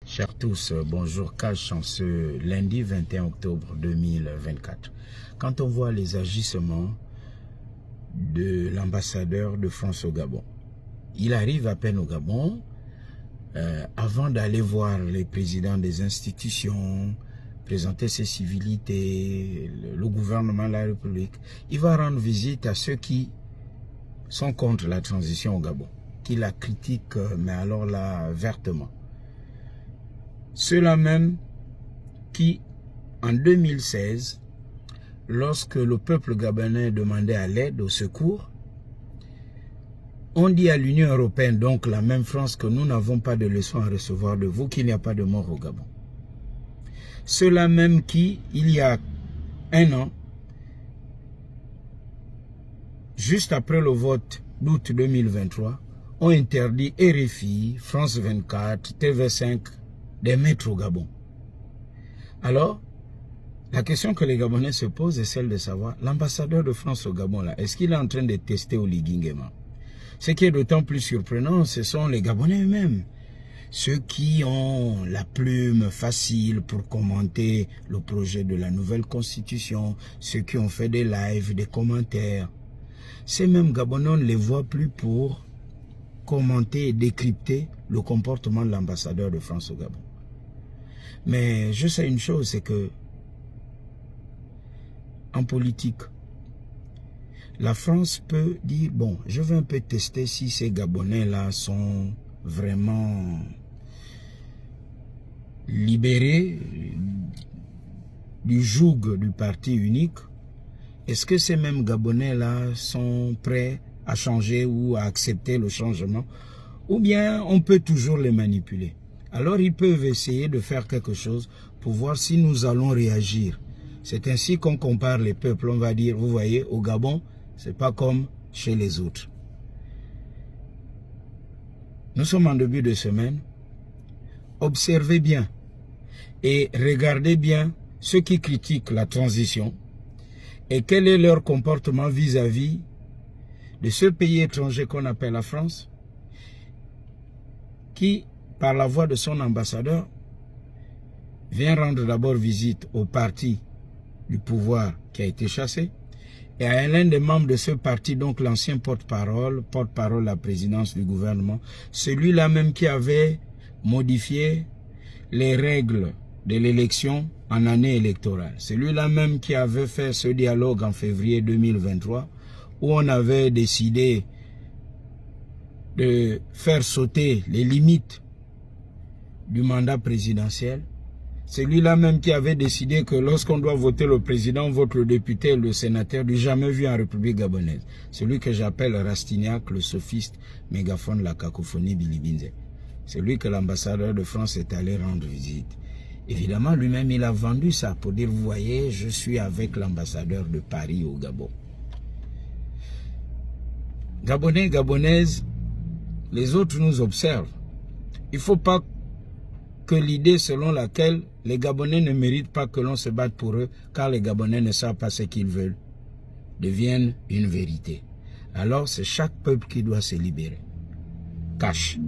Chers tous, bonjour, Cash en ce lundi 21 octobre 2024. Quand on voit les agissements de l'ambassadeur de France au Gabon, il arrive à peine au Gabon, avant d'aller voir les présidents des institutions, présenter ses civilités, le gouvernement de la République, il va rendre visite à ceux qui sont contre la transition au Gabon, qui la critiquent, mais alors là, vertement. Ceux-là même qui, en 2016, lorsque le peuple gabonais demandait à l'aide, au secours, on dit à l'Union européenne, donc la même France, que nous n'avons pas de leçons à recevoir de vous, qu'il n'y a pas de mort au Gabon. Ceux-là même qui, il y a un an, juste après le vote d'août 2023, ont interdit RFI, France 24, TV5, des maîtres au Gabon. Alors, la question que les Gabonais se posent est celle de savoir, l'ambassadeur de France au Gabon, là, est-ce qu'il est en train de tester Oligui Nguema? Ce qui est d'autant plus surprenant, ce sont les Gabonais eux-mêmes. Ceux qui ont la plume facile pour commenter le projet de la nouvelle constitution, ceux qui ont fait des lives, des commentaires. Ces mêmes Gabonais, on ne les voit plus pour commenter et décrypter le comportement de l'ambassadeur de France au Gabon. Mais je sais une chose, c'est que en politique, la France peut dire, bon, je vais un peu tester si ces Gabonais-là sont vraiment libérés du joug du parti unique. Est-ce que ces mêmes Gabonais-là sont prêts à changer ou à accepter le changement? Ou bien on peut toujours les manipuler? Alors ils peuvent essayer de faire quelque chose pour voir si nous allons réagir. C'est ainsi qu'on compare les peuples. On va dire, vous voyez, au Gabon, c'est pas comme chez les autres. Nous sommes en début de semaine. Observez bien et regardez bien ceux qui critiquent la transition et quel est leur comportement vis-à-vis de ce pays étranger qu'on appelle la France, qui, par la voix de son ambassadeur, vient rendre d'abord visite au parti du pouvoir qui a été chassé, et à l'un des membres de ce parti, donc l'ancien porte-parole de la présidence du gouvernement, celui-là même qui avait modifié les règles de l'élection en année électorale, celui-là même qui avait fait ce dialogue en février 2023, où on avait décidé de faire sauter les limites du mandat présidentiel, celui-là même qui avait décidé que lorsqu'on doit voter le président, on vote le député et le sénateur, du jamais vu en République gabonaise. Celui que j'appelle Rastignac, le sophiste, mégaphone, la cacophonie, Bilibinze. Celui que l'ambassadeur de France est allé rendre visite. Évidemment, lui-même, il a vendu ça pour dire, vous voyez, je suis avec l'ambassadeur de Paris au Gabon. Gabonais, Gabonaises, les autres nous observent. Il ne faut pas que l'idée selon laquelle les Gabonais ne méritent pas que l'on se batte pour eux, car les Gabonais ne savent pas ce qu'ils veulent, devienne une vérité. Alors c'est chaque peuple qui doit se libérer. Cash.